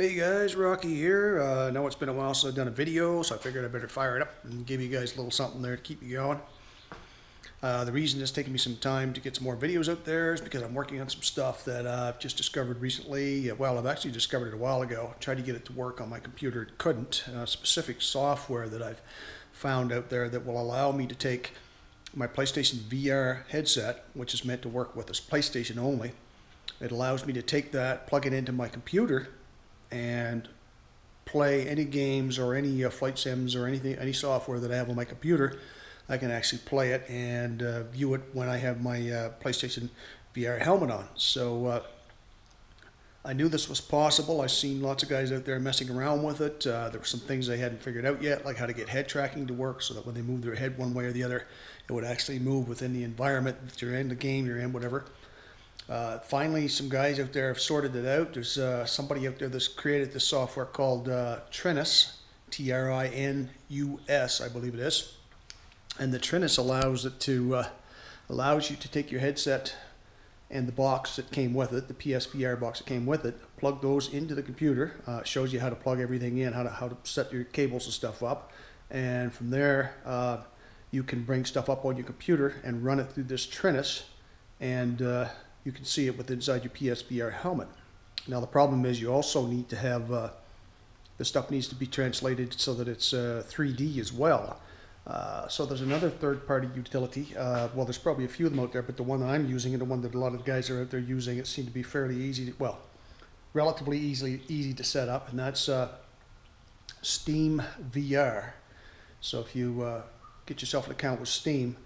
Hey guys, Rocky here. I know it's been a while since I've done a video, so I figured I better fire it up and give you guys a little something there to keep you going. The reason it's taking me some time to get some more videos out there is because I'm working on some stuff that I've just discovered recently. Well, I've actually discovered it a while ago. I tried to get it to work on my computer, it couldn't. Specific software that I've found out there that will allow me to take my PlayStation VR headset, which is meant to work with this PlayStation only. It allows me to take that, plug it into my computer, and play any games or any flight sims or anything, any software that I have on my computer. I can actually play it and view it when I have my PlayStation VR helmet on. So I knew this was possible. I've seen lots of guys out there messing around with it. There were some things they hadn't figured out yet, like how to get head tracking to work so that when they move their head one way or the other, it would actually move within the environment that you're in, the game you're in, whatever. Finally, some guys out there have sorted it out. There's somebody out there that's created this software called Trinus, Trinus, I believe it is. And the Trinus allows you to take your headset and the box that came with it, the PSVR box that came with it, plug those into the computer. Shows you how to plug everything in, how to set your cables and stuff up, and from there you can bring stuff up on your computer and run it through this Trinus, and you can see it with inside your PSVR helmet. Now the problem is you also need to have the stuff needs to be translated so that it's 3D as well. So there's another third-party utility. Well, there's probably a few of them out there, but the one that I'm using and the one that a lot of the guys are out there using, it seemed to be fairly easy, well, relatively easy to set up, and that's Steam VR. So if you get yourself an account with Steam,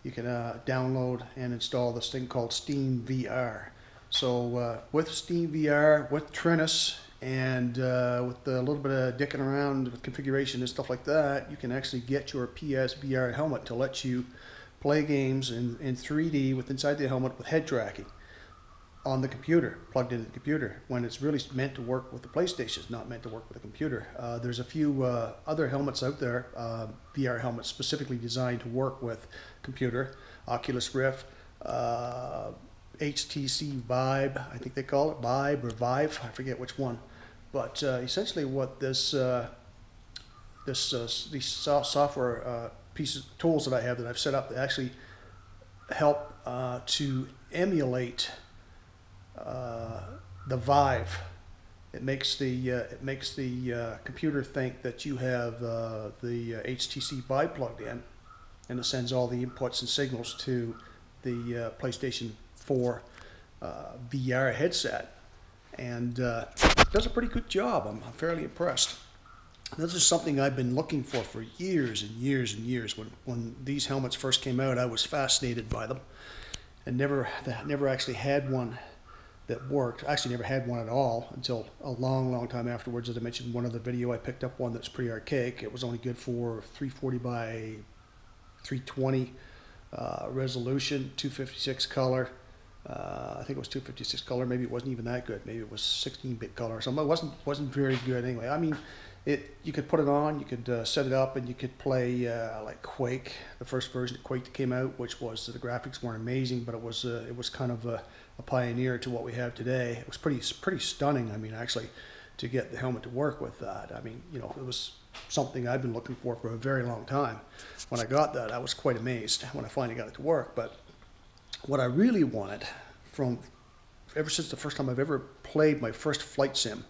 you can download and install this thing called Steam VR. So with Steam VR, with Trinus, and with a little bit of dicking around with configuration and stuff like that, you can actually get your PSVR helmet to let you play games in 3D with inside the helmet with head tracking on the computer, plugged into the computer, when it's really meant to work with the PlayStation. It's not meant to work with a computer. There's a few other helmets out there, VR helmets specifically designed to work with computer. Oculus Rift, HTC Vive, I think they call it, Vive or Vive, I forget which one. But essentially what these software pieces, tools that I have that I've set up, that actually help to emulate the Vive. It makes the computer think that you have the HTC Vive plugged in, and it sends all the inputs and signals to the PlayStation 4 VR headset, and does a pretty good job. I'm fairly impressed. This is something I've been looking for years and years and years. When these helmets first came out, I was fascinated by them, and never actually had one that worked. I actually never had one at all until a long time afterwards. As I mentioned in one other video, I picked up one that's pretty archaic. It was only good for 340 by 320 resolution, 256 color. I think it was 256 color. Maybe it wasn't even that good. Maybe it was 16-bit color or something. It wasn't very good anyway. I mean, you could put it on, you could set it up, and you could play like Quake, the first version of Quake that came out, which was the graphics weren't amazing, but it was kind of a pioneer to what we have today. It was pretty stunning. I mean, actually, to get the helmet to work with that, I mean, you know, it was something I've been looking for a very long time. When I got that, I was quite amazed when I finally got it to work. But what I really wanted ever since the first time I've ever played my first flight sim,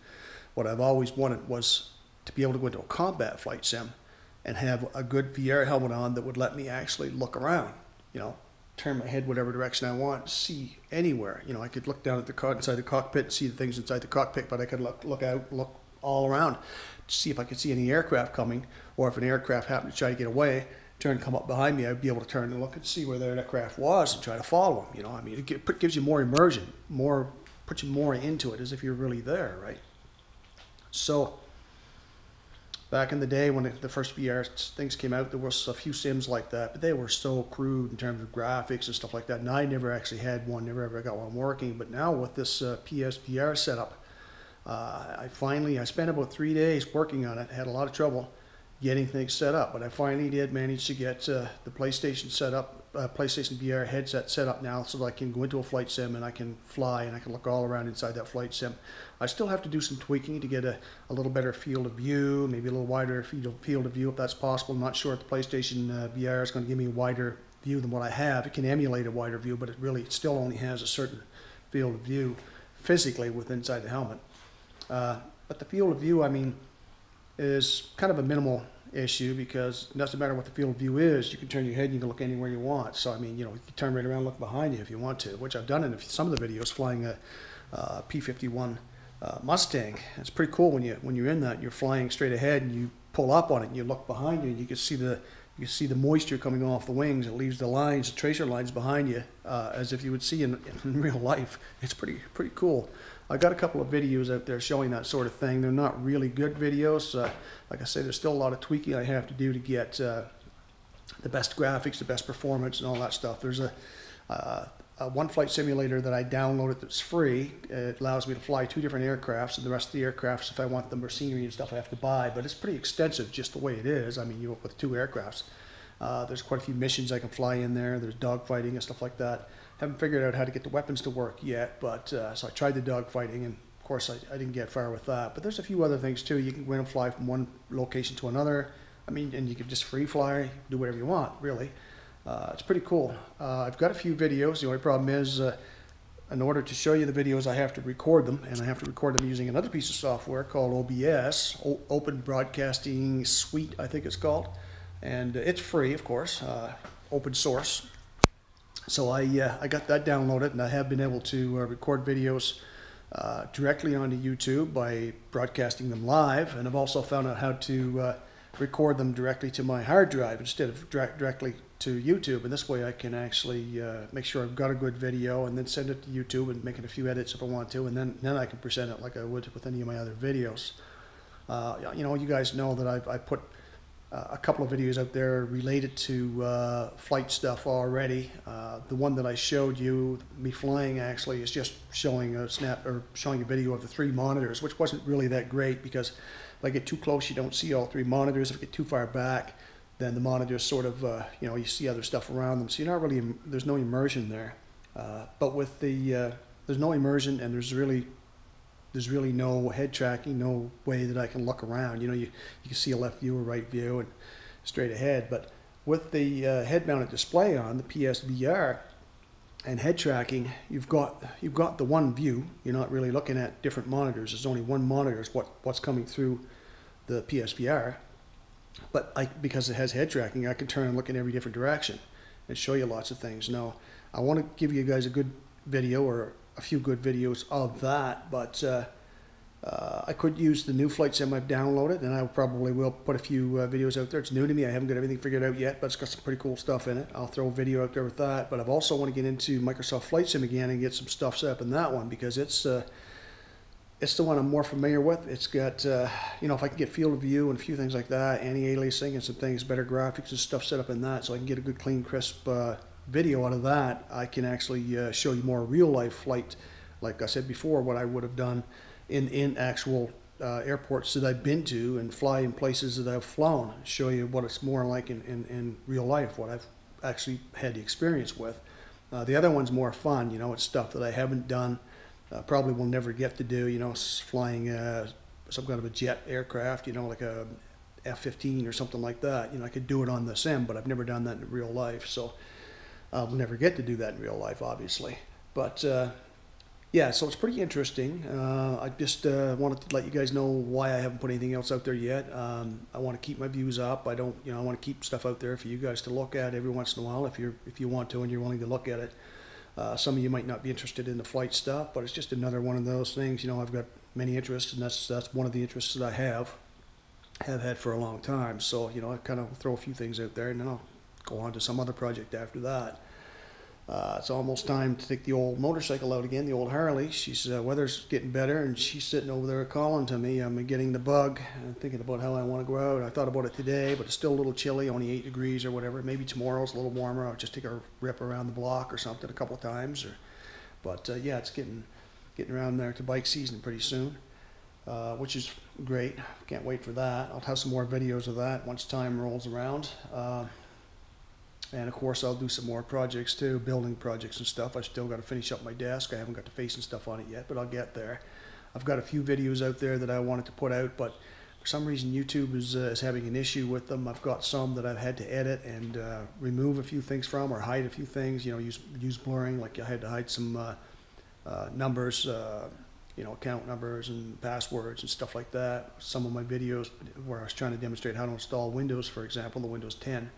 what I've always wanted was to be able to go into a combat flight sim and have a good VR helmet on that would let me actually look around, you know, turn my head whatever direction I want, see anywhere. You know, I could look down at inside the cockpit and see the things inside the cockpit, but I could look out, look all around to see if I could see any aircraft coming, or if an aircraft happened to try to get away, come up behind me, I'd be able to turn and look and see where the aircraft was and try to follow them. You know, I mean, it gives you more immersion, puts you more into it as if you're really there, right? So back in the day when the first VR things came out, there was a few sims like that, but they were so crude in terms of graphics and stuff like that, and I never actually had one, never ever got one working. But now with this PSVR setup, I spent about 3 days working on it, had a lot of trouble getting things set up, but I finally did manage to get the PlayStation set up a PlayStation VR headset set up now so that I can go into a flight sim and I can fly and I can look all around inside that flight sim. I still have to do some tweaking to get a little better field of view, maybe a little wider field of view if that's possible. I'm not sure if the PlayStation VR is going to give me a wider view than what I have. It can emulate a wider view, but it still only has a certain field of view physically with inside the helmet. But the field of view, I mean, is kind of a minimal issue because it doesn't matter what the field of view is. You can turn your head and you can look anywhere you want. So I mean, you know, you can turn right around and look behind you if you want to, which I've done in some of the videos flying a P-51 Mustang. It's pretty cool when you're in that, you're flying straight ahead and you pull up on it and you look behind you and you can see the moisture coming off the wings. It leaves the lines, the tracer lines behind you, as if you would see in real life. It's pretty cool. I got a couple of videos out there showing that sort of thing. They're not really good videos. Like I said, there's still a lot of tweaking I have to do to get the best graphics, the best performance, and all that stuff. There's a one flight simulator that I downloaded that's free. It allows me to fly 2 different aircrafts, and the rest of the aircrafts, if I want the more scenery and stuff, I have to buy. But it's pretty extensive just the way it is. I mean, with 2 aircrafts. There's quite a few missions I can fly in there. There's dogfighting and stuff like that. Haven't figured out how to get the weapons to work yet, but so I tried the dogfighting, and of course I didn't get far with that. But there's a few other things too. You can go in and fly from one location to another. I mean, and you can just free fly, do whatever you want, really. It's pretty cool. I've got a few videos. The only problem is, in order to show you the videos, I have to record them, and I have to record them using another piece of software called OBS, Open Broadcasting Suite, I think it's called. And it's free, of course, open source. So I got that downloaded, and I have been able to record videos directly onto YouTube by broadcasting them live, and I've also found out how to record them directly to my hard drive instead of directly to YouTube, and this way I can actually make sure I've got a good video and then send it to YouTube and make it a few edits if I want to, and then I can present it like I would with any of my other videos. You know, you guys know that I put a couple of videos out there related to flight stuff already. The one that I showed you, me flying, actually is just showing a video of the 3 monitors, which wasn't really that great because if I get too close, you don't see all 3 monitors. If I get too far back, then the monitors sort of, you know, you see other stuff around them. So you're not really, there's no immersion there. But with the, there's no immersion, and there's really no head tracking, no way that I can look around. You know, you can see a left view or right view and straight ahead. But with the head-mounted display on, the PSVR, and head tracking, you've got the one view. You're not really looking at different monitors. There's only one monitor is what's coming through the PSVR. But because it has head tracking, I can turn and look in every different direction and show you lots of things. Now, I want to give you guys a good video or a few good videos of that, but I could use the new flight sim I've downloaded, and I probably will put a few videos out there. It's new to me. I haven't got everything figured out yet, but it's got some pretty cool stuff in it. I'll throw a video out there with that, but I've also want to get into Microsoft Flight Sim again and get some stuff set up in that one because it's the one I'm more familiar with. It's got, you know, if I can get field of view and a few things like that, anti-aliasing and some things, better graphics and stuff set up in that, so I can get a good, clean, crisp video out of that, I can actually show you more real-life flight, like I said before, what I would have done in actual airports that I've been to and fly in places that I've flown, show you what it's more like in real life, what I've actually had the experience with. The other one's more fun, you know, it's stuff that I haven't done, probably will never get to do, you know, flying some kind of a jet aircraft, you know, like a F-15 or something like that. You know, I could do it on the sim, but I've never done that in real life, so I'll never get to do that in real life, obviously. But yeah, so it's pretty interesting. I just wanted to let you guys know why I haven't put anything else out there yet. I want to keep my views up. I don't, you know, I want to keep stuff out there for you guys to look at every once in a while if you want to and you're willing to look at it. Some of you might not be interested in the flight stuff, but it's just another one of those things. You know, I've got many interests, and that's one of the interests that I have had for a long time. So, you know, I kind of throw a few things out there, and then I'll go on to some other project after that. It's almost time to take the old motorcycle out again, the old Harley. She's weather's getting better, and she's sitting over there calling to me. I'm getting the bug. I'm thinking about how I want to go out. I thought about it today, but it's still a little chilly, only 8 degrees or whatever. Maybe tomorrow's a little warmer. I'll just take a rip around the block or something a couple of times. But yeah, it's getting around there to bike season pretty soon, which is great. Can't wait for that. I'll have some more videos of that once time rolls around. And of course, I'll do some more projects too, building projects and stuff. I still got to finish up my desk. I haven't got the face and stuff on it yet, but I'll get there. I've got a few videos out there that I wanted to put out, but for some reason YouTube is having an issue with them. I've got some that I've had to edit and remove a few things from, or hide a few things. You know, use blurring. Like I had to hide some numbers, you know, account numbers and passwords and stuff like that. Some of my videos where I was trying to demonstrate how to install Windows, for example, the Windows 10.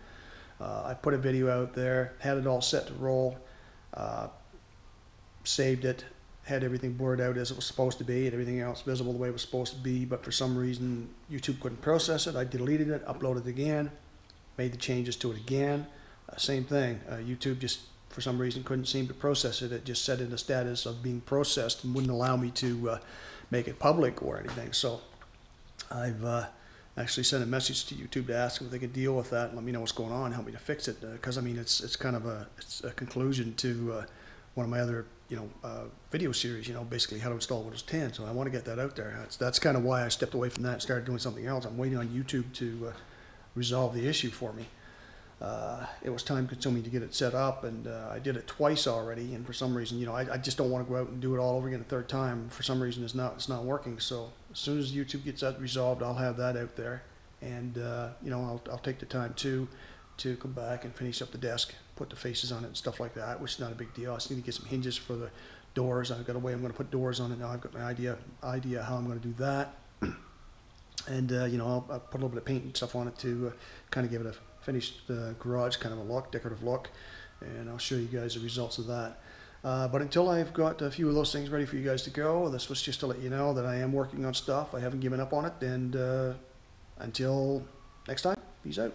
I put a video out there, had it all set to roll, saved it, had everything blurred out as it was supposed to be, and everything else visible the way it was supposed to be, but for some reason YouTube couldn't process it. I deleted it, uploaded it again, made the changes to it again. Same thing, YouTube just for some reason couldn't seem to process it. It just set it in a status of being processed and wouldn't allow me to make it public or anything. So I've actually sent a message to YouTube to ask if they could deal with that and let me know what's going on, help me to fix it, because I mean it's kind of a conclusion to one of my other video series, basically how to install Windows 10. So I want to get that out there. That's kind of why I stepped away from that and started doing something else. I'm waiting on YouTube to resolve the issue for me. It was time consuming to get it set up, and I did it twice already, and for some reason, I just don't want to go out and do it all over again a third time. For some reason it's not working. So as soon as YouTube gets that resolved, I'll have that out there, and I'll take the time to come back and finish up the desk, put the faces on it and stuff like that, which is not a big deal. I just need to get some hinges for the doors. I've got a way I'm going to put doors on it now. I've got my idea how I'm going to do that, and I'll put a little bit of paint and stuff on it to kind of give it a finished garage kind of a look, decorative look, and I'll show you guys the results of that. But until I've got a few of those things ready for you guys to go, this was just to let you know that I am working on stuff. I haven't given up on it, and until next time, peace out.